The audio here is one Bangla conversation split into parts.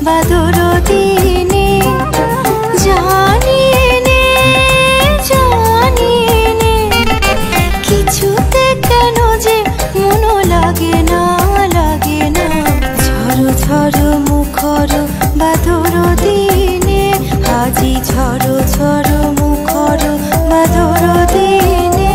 বাদর দিনে জানিয়ে নে কিছুতে কেন যে মন লাগে না ঝড় ঝড় মুখর বাদর দিনে আজি ঝড় ঝড় মুখর বাদর দিনে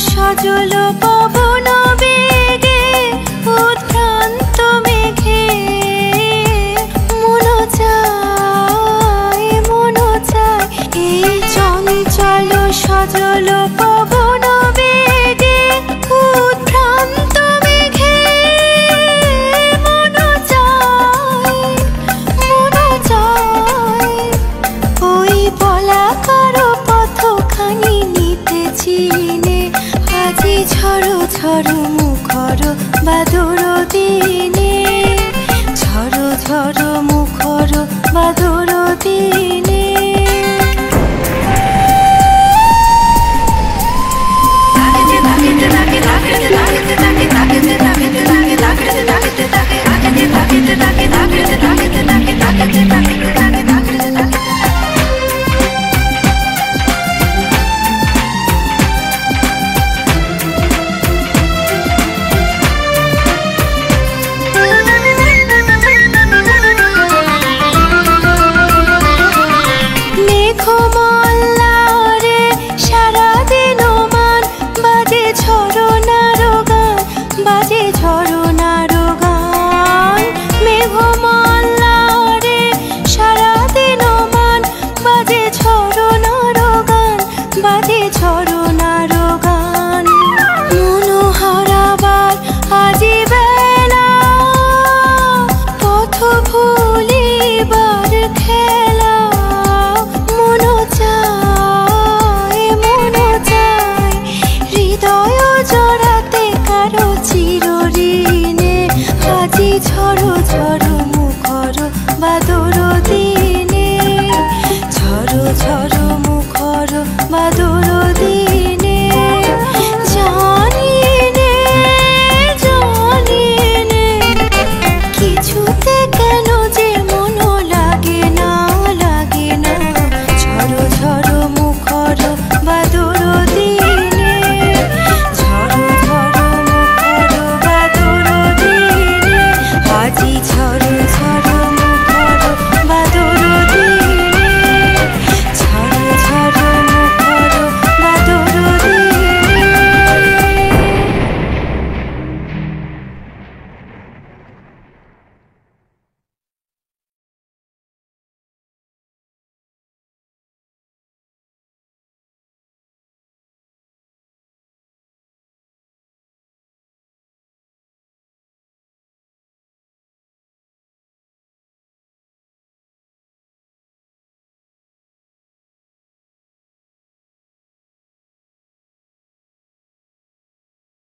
সজল পবন বেগে উদ্ভ্রান্ত মেঘে মন চায় এই চঞ্চল সজল পবন বেগে উদ্ভ্রান্ত মেঘে মন চায় ওই বলাকার পথখানি নিতেছি আজি ঝড় ঝড় মুখর বাদর দিনে ঝড় ঝড় মুখর বাদর দিনে।